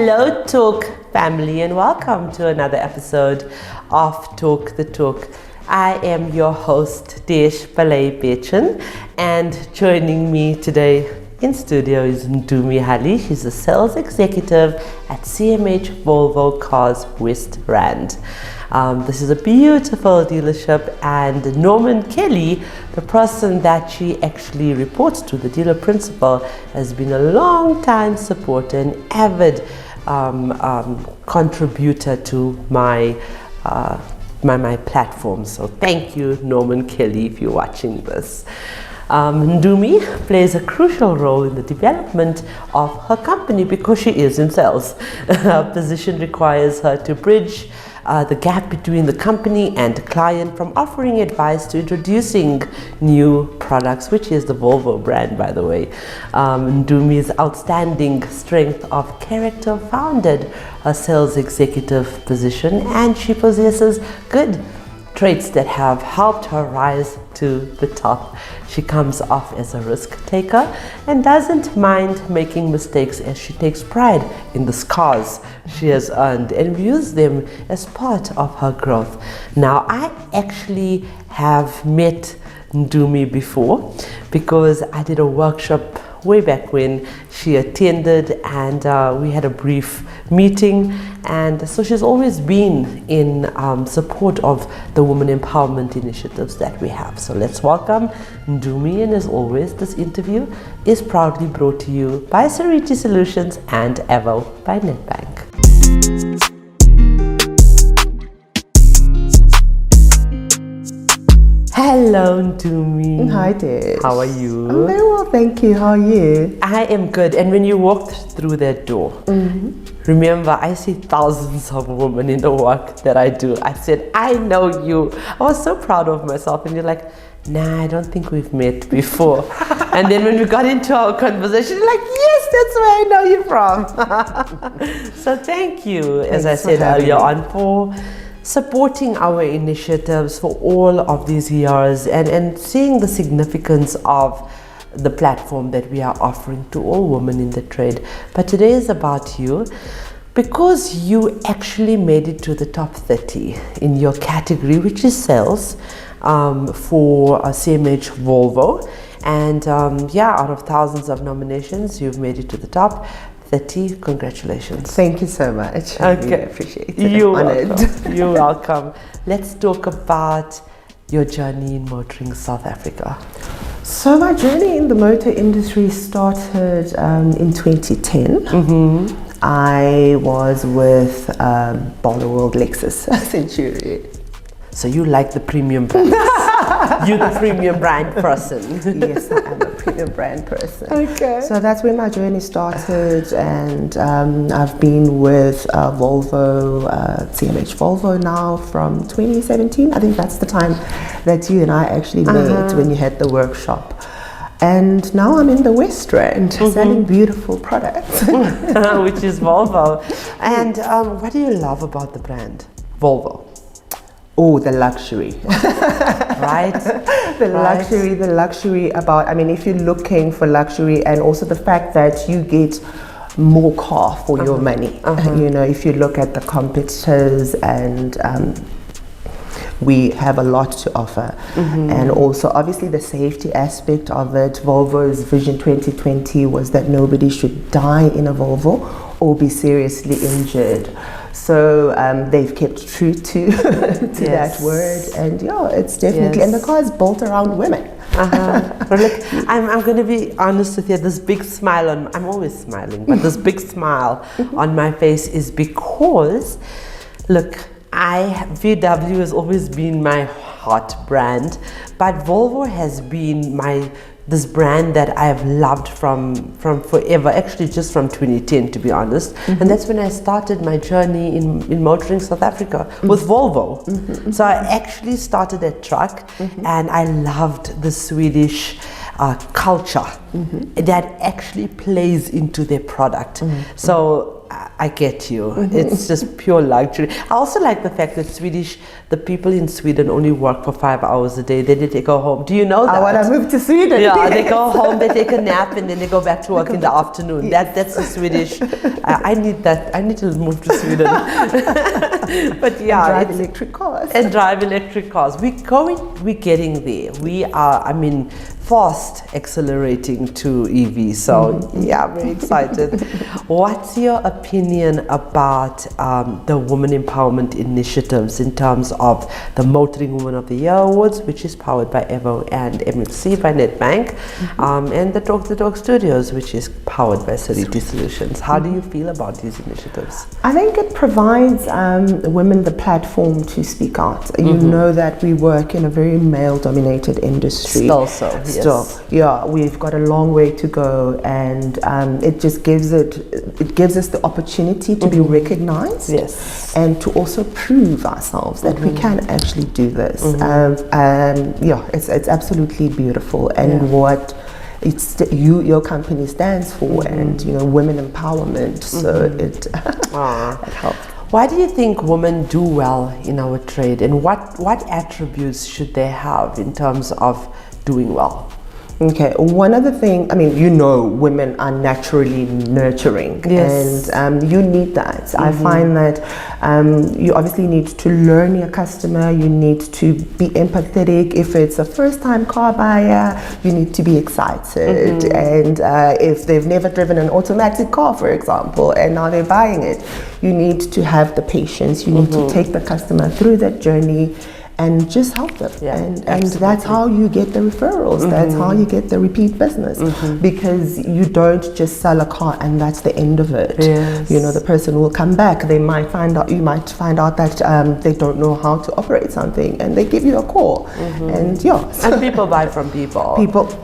Hello Talk family, and welcome to another episode of Talk the Talk. I am your host Desh Bechin, and joining me today in studio is Ndumi Hulley. She's a sales executive at CMH Volvo Cars West Rand. This is a beautiful dealership, and Norman Kelly, the person that she actually reports to, the dealer principal, has been a long time supporter and avid contributor to my platform. So thank you, Norman Kelly, if you're watching this. Ndumi plays a crucial role in the development of her company because she is in sales. Her position requires her to bridge the gap between the company and the client, from offering advice to introducing new products, which is the Volvo brand, by the way. Ndumi's outstanding strength of character founded her sales executive position, and she possesses good traits that have helped her rise to the top. She comes off as a risk taker and doesn't mind making mistakes, as she takes pride in the scars she has earned and views them as part of her growth. Now, I actually have met Ndumi before because I did a workshop way back when she attended, and we had a brief meeting, and so she's always been in support of the women empowerment initiatives that we have. So let's welcome Ndumi, and as always, this interview is proudly brought to you by Sariti Solutions and Avo by Nedbank. Hello, Ndumi. Hi, Desh. How are you? I'm very well, thank you. How are you? I am good. And when you walked through that door, remember, I see thousands of women in the work that I do. I said, I know you. I was so proud of myself. And you're like, nah, I don't think we've met before. And then when we got into our conversation, you're like, yes, that's where I know you from. So thank you, as I said earlier on, for supporting our initiatives for all of these years, and seeing the significance of the platform that we are offering to all women in the trade. But today is about you, because you actually made it to the top 30 in your category, which is sales, for CMH Volvo. And out of thousands of nominations, you've made it to the top 30. Congratulations. Thank you so much. I really appreciate it. You're welcome. You're welcome. Let's talk about your journey in motoring South Africa. So my journey in the motor industry started in 2010. I was with Bono World Lexus Centurion. So you like the premium brands. You're the premium brand person. Yes, I am a premium brand person. Okay. So that's where my journey started, and I've been with Volvo, CMH Volvo now from 2017. I think that's the time that you and I actually met when you had the workshop. And now I'm in the West Rand selling beautiful products. Which is Volvo. And what do you love about the brand Volvo? Oh, the luxury. Right? The luxury about, I mean, if you're looking for luxury, and also the fact that you get more car for your money. You know, if you look at the competitors, and we have a lot to offer. And also, obviously, the safety aspect of it. Volvo's Vision 2020 was that nobody should die in a Volvo or be seriously injured. So they've kept true to that word, and yeah, it's definitely, and the car is built around women. But look, I'm going to be honest with you. This big smile I'm always smiling, but this big smile on my face is because, look, VW has always been my heart brand, but Volvo has been this brand that I have loved from forever, actually just from 2010, to be honest. And that's when I started my journey in motoring South Africa with Volvo. So I actually started a truck, and I loved the Swedish culture that actually plays into their product. So I get you. It's just pure luxury. I also like the fact that the people in Sweden only work for 5 hours a day. Then they go home. Do you know that? I want to move to Sweden. Yeah, they go home, they take a nap, and then they go back to work in the afternoon. That's the Swedish. I need that. I need to move to Sweden. But yeah, and drive electric cars. And drive electric cars. We're getting there. We are, fast accelerating to EV. So yeah, I'm very excited. What's your opinion about the women empowerment initiatives in terms of the Motoring Woman of the Year Awards, which is powered by Evo and MLC by Nedbank, and the Talk the Talk Studios, which is powered by Sariti Solutions? How do you feel about these initiatives? I think it provides women the platform to speak out. You know that we work in a very male-dominated industry. Still so, yes. Yeah, we've got a long way to go, and it just gives us the opportunity to be recognized, yes, and to also prove ourselves that we can actually do this. It's absolutely beautiful, and what your company stands for, and women empowerment. So it helps. Why do you think women do well in our trade, and what attributes should they have in terms of doing well? Okay, one other thing, women are naturally nurturing, yes, and you need that. I find that you obviously need to learn your customer, you need to be empathetic. If it's a first-time car buyer, you need to be excited, and if they've never driven an automatic car, for example, and now they're buying it, you need to have the patience, you need to take the customer through that journey and just help them. And that's how you get the referrals, that's how you get the repeat business, because you don't just sell a car and that's the end of it. Yes. The person will come back, you might find out that they don't know how to operate something, and they give you a call. And people buy from people.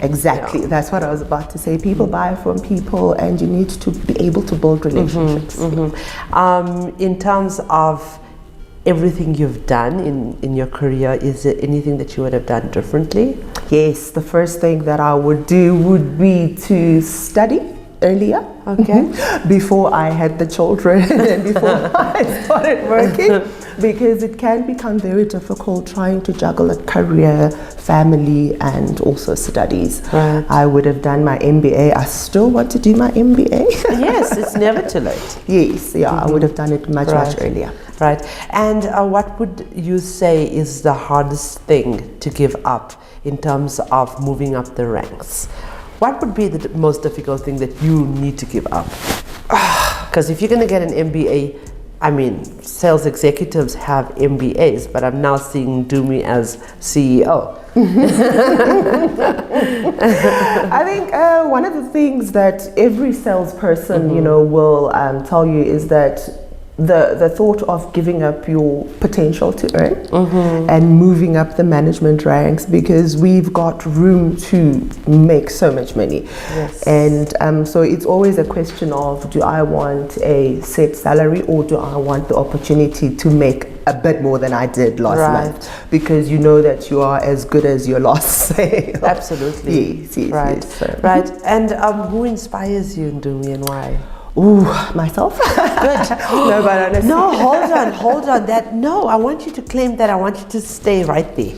Exactly, that's what I was about to say. People buy from people, and you need to be able to build relationships. In terms of everything you've done in your career, is there anything that you would have done differently? Yes, the first thing that I would do would be to study earlier, before I had the children and before I started working, because it can become very difficult trying to juggle a career, family, and also studies. Right. I would have done my MBA. I still want to do my MBA. Yes, it's never too late. Yes, I would have done it much earlier. Right. And what would you say is the hardest thing to give up in terms of moving up the ranks? What would be the most difficult thing that you need to give up? Because if you're going to get an MBA, sales executives have MBAs, but I'm now seeing Ndumi as CEO. I think one of the things that every salesperson, will tell you is that the thought of giving up your potential to earn and moving up the management ranks, because we've got room to make so much money. Yes. And so it's always a question of, do I want a set salary, or do I want the opportunity to make a bit more than I did last month? Because you know that you are as good as your last sale. Absolutely. Yes, right. Yes, so. Right. And who inspires you, Ndumi, and why? Ooh, myself? Good. No, but honestly. No, hold on. I want you to claim that. I want you to stay right there.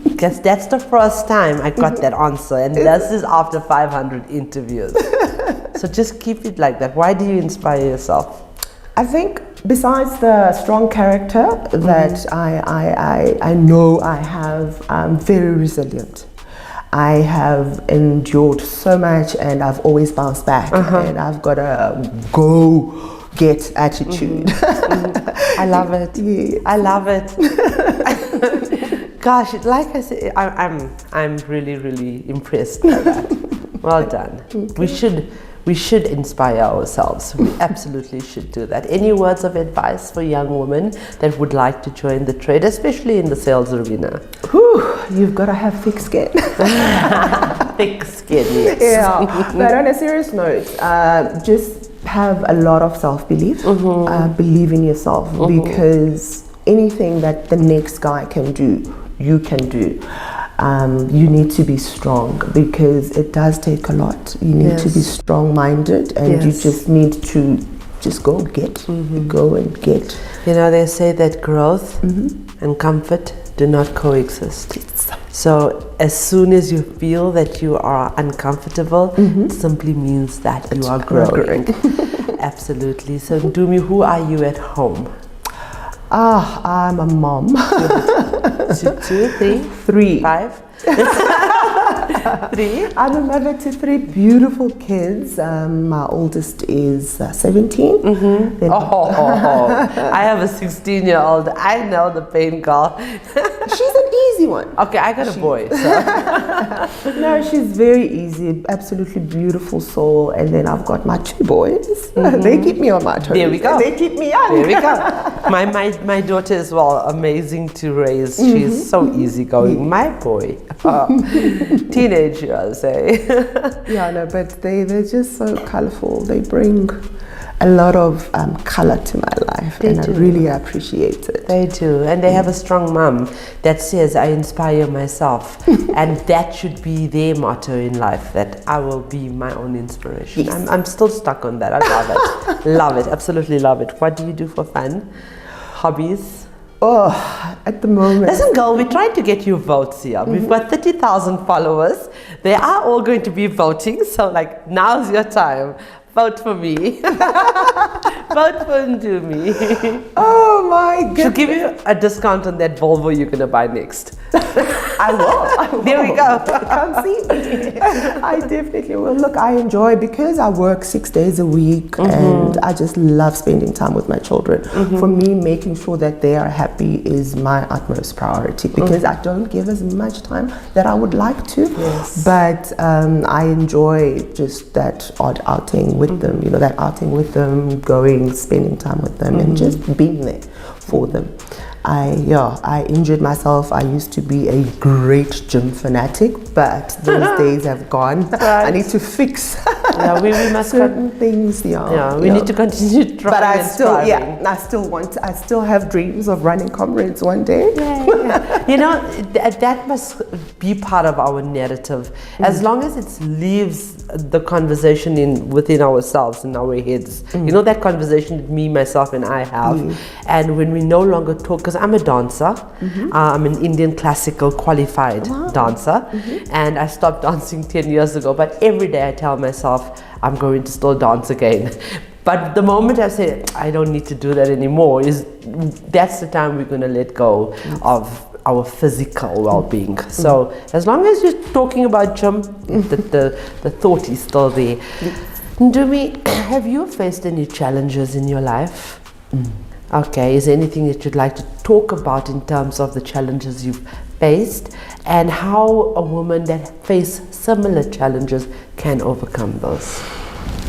Because that's the first time I got that answer, and this is after 500 interviews. So just keep it like that. Why do you inspire yourself? I think besides the strong character that I know I have, I'm very resilient. I have endured so much, and I've always bounced back, and I've got a go-get attitude. I love it. Yes. I love it. Gosh, like I said, I'm really, really impressed by that. Well done. We should inspire ourselves. We absolutely should do that. Any words of advice for young women that would like to join the trade, especially in the sales arena? You've got to have thick skin. Thick skin, yes. Yeah, but on a serious note, just have a lot of self-belief. Believe in yourself, because anything that the next guy can do, you can do. You need to be strong, because it does take a lot. You need to be strong-minded, and you just need to just go get, go and get. You know, they say that growth and comfort do not coexist. So as soon as you feel that you are uncomfortable, it simply means that you are growing. Absolutely. So Ndumi, who are you at home? I'm a mom. 2, 3, 3. 5. 3. I'm a mother to 3 beautiful kids. My oldest is 17. Then I have a 16-year-old. I know the pain, girl. she's an easy one. Okay, I got a boy. So. No, she's very easy, absolutely beautiful soul. And then I've got my 2 boys. They keep me on my toes. There we go. They keep me young. There we go. My daughter as well, amazing to raise. She's so easygoing. My boy, teenager, I'll say. Yeah, no, but they're just so colorful. They bring a lot of color to my life, and I really appreciate it. They do, and they have a strong mom that says, I inspire myself. And that should be their motto in life, that I will be my own inspiration. Yes. I'm still stuck on that. I love it. Love it, absolutely love it. What do you do for fun? Hobbies? Oh, at the moment. Listen, girl, we're trying to get you votes here. We've got 30,000 followers. They are all going to be voting. So, like, now's your time. Vote for me. Vote for Ndumi. Oh my goodness. She'll give you a discount on that Volvo you're going to buy next. I will. There we go. Come see me. I definitely will. Look, I enjoy, because I work 6 days a week and I just love spending time with my children. For me, making sure that they are happy is my utmost priority, because I don't give as much time that I would like to. Yes. But I enjoy just that odd outing with them, you know, that outing with them, going, spending time with them and just being there for them. I injured myself. I used to be a great gym fanatic, but those days have gone. Right. I need to fix We must certain things. we need to continue trying. But and I still have dreams of running comrades one day. Yeah. You know, that must be part of our narrative. As long as it leaves the conversation within ourselves, in our heads. You know, that conversation that me, myself, and I have. And when we no longer talk, because I'm a dancer, I'm an Indian classical qualified dancer, and I stopped dancing 10 years ago, but every day I tell myself I'm going to still dance again. But the moment I say I don't need to do that anymore, that's the time we're going to let go of our physical well-being. So as long as you're talking about gym, the thought is still there. Ndumi, have you faced any challenges in your life? Okay, is there anything that you'd like to talk about in terms of the challenges you've faced and how a woman that faces similar challenges can overcome those?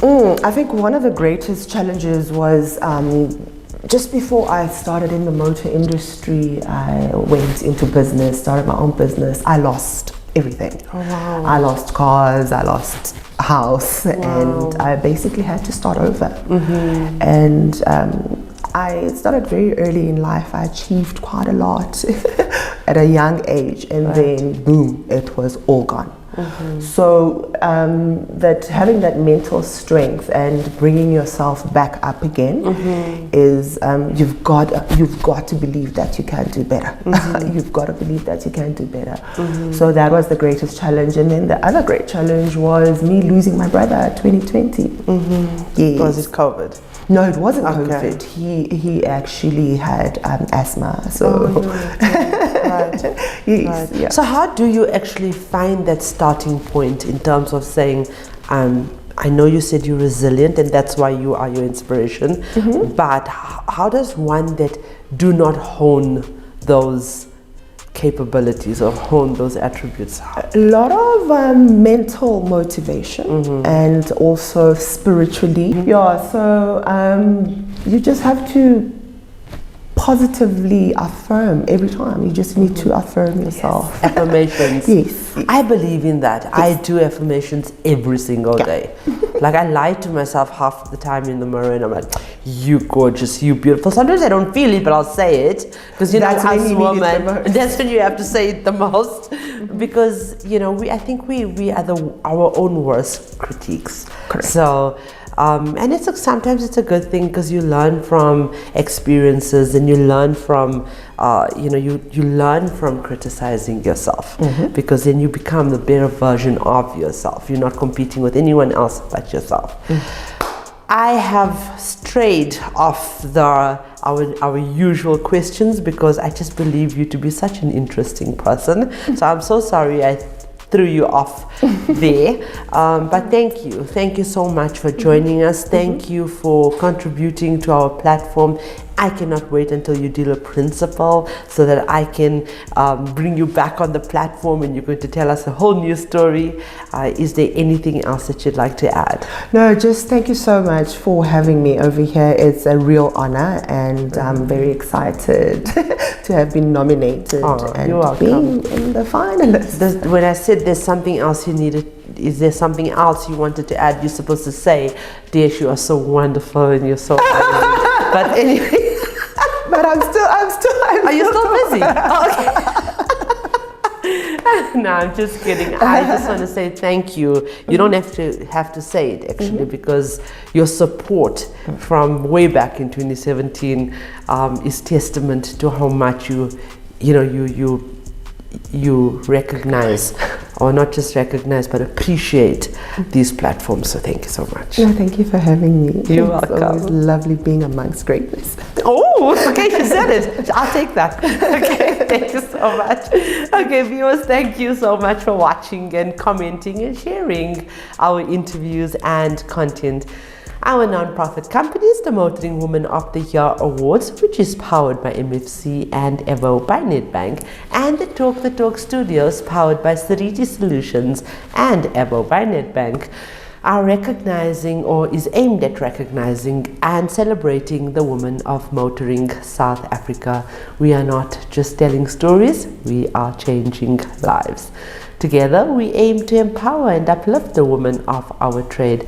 I think one of the greatest challenges was just before I started in the motor industry. I went into business, started my own business. I lost everything. Oh, wow. I lost cars, I lost a house, and I basically had to start over. And I started very early in life. I achieved quite a lot at a young age, and then boom, it was all gone. So that having that mental strength and bringing yourself back up again is you've got to believe that you can do better. You've got to believe that you can do better. So that was the greatest challenge, and then the other great challenge was me losing my brother at 2020. Yes. Was it COVID? No, it wasn't COVID. He actually had asthma. So yes, yeah. So how do you actually find that starting point in terms of saying, I know you said you're resilient and that's why you are your inspiration, but how does one that do not hone those capabilities or hone those attributes? A lot of mental motivation and also spiritually. So you just have to positively affirm every time. You just need to affirm yourself. Affirmations. Yes. I believe in that. Yes. I do affirmations every single day. Like, I lie to myself half the time in the mirror and I'm like, you gorgeous, you beautiful. Sometimes I don't feel it, but I'll say it because, you know, as a woman, and that's when you have to say it the most because, you know, I think we are our own worst critiques. Correct. So And sometimes it's a good thing because you learn from experiences, and you learn from you learn from criticizing yourself, because then you become the better version of yourself. You're not competing with anyone else but yourself. I have strayed off our usual questions because I just believe you to be such an interesting person. So I'm so sorry I threw you off there. But thank you so much for joining us. Thank you for contributing to our platform. I cannot wait until you deal a principal so that I can bring you back on the platform and you're going to tell us a whole new story. Is there anything else that you'd like to add? No, just thank you so much for having me over here. It's a real honor, and I'm very excited to have been nominated and being in the finalists. When I said there's something else you needed, is there something else you wanted to add? You're supposed to say, Desh, you are so wonderful and you're so amazing. But anyway. But I'm still. Are you still busy? Oh, okay. No, I'm just kidding. I just want to say thank you. You don't have to say it actually, because your support from way back in 2017 is testament to how much you recognize, or not just recognize, but appreciate these platforms. So thank you so much. No, thank you for having me. You're welcome. It's always lovely being amongst greatness. Oh, okay, she said it. I'll take that. Okay, thank you so much. Okay, viewers, thank you so much for watching and commenting and sharing our interviews and content. Our non-profit company is the Motoring Woman of the Year Awards, which is powered by MFC and Evo by Nedbank, and the Talk the Talk Studios, powered by Sariti Solutions and Evo by Nedbank, are recognizing, or is aimed at recognizing and celebrating the women of motoring South Africa. We are not just telling stories, we are changing lives. Together, we aim to empower and uplift the women of our trade.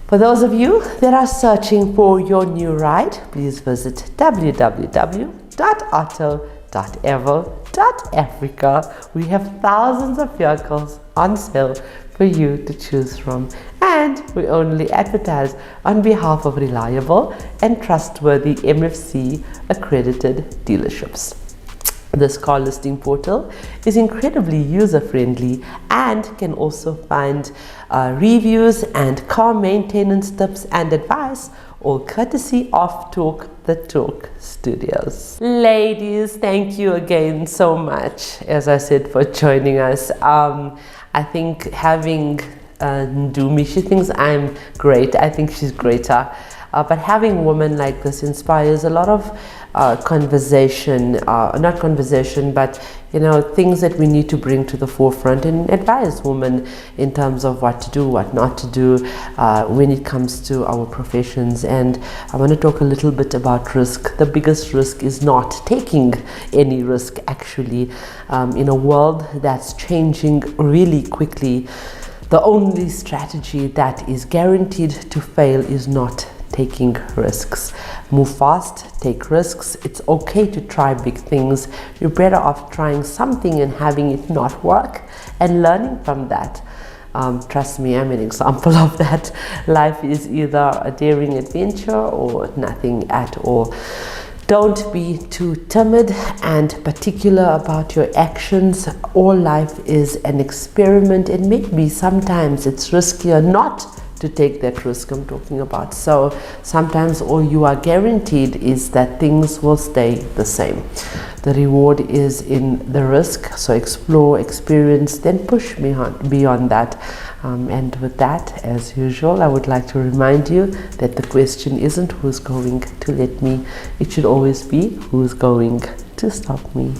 For those of you that are searching for your new ride, please visit www.auto.evo.africa. We have thousands of vehicles on sale for you to choose from, and we only advertise on behalf of reliable and trustworthy MFC accredited dealerships. This car listing portal is incredibly user-friendly and can also find reviews and car maintenance tips and advice, all courtesy of Talk the Talk Studios. Ladies, thank you again so much, as I said, for joining us. I think having Ndumi, she thinks I'm great. I think she's greater. But having women like this inspires a lot of conversation, not conversation, but things that we need to bring to the forefront and advise women in terms of what to do, what not to do when it comes to our professions. And I want to talk a little bit about risk. The biggest risk is not taking any risk, actually. In a world that's changing really quickly, the only strategy that is guaranteed to fail is not taking risks. Move fast, take risks. It's okay to try big things. You're better off trying something and having it not work and learning from that. Trust me, I'm an example of that. Life is either a daring adventure or nothing at all. Don't be too timid and particular about your actions. All life is an experiment, and maybe sometimes it's riskier not to take that risk I'm talking about. So sometimes all you are guaranteed is that things will stay the same. The reward is in the risk. So explore, experience, then push beyond that. And with that, as usual, I would like to remind you that the question isn't who's going to let me. It should always be who's going to stop me.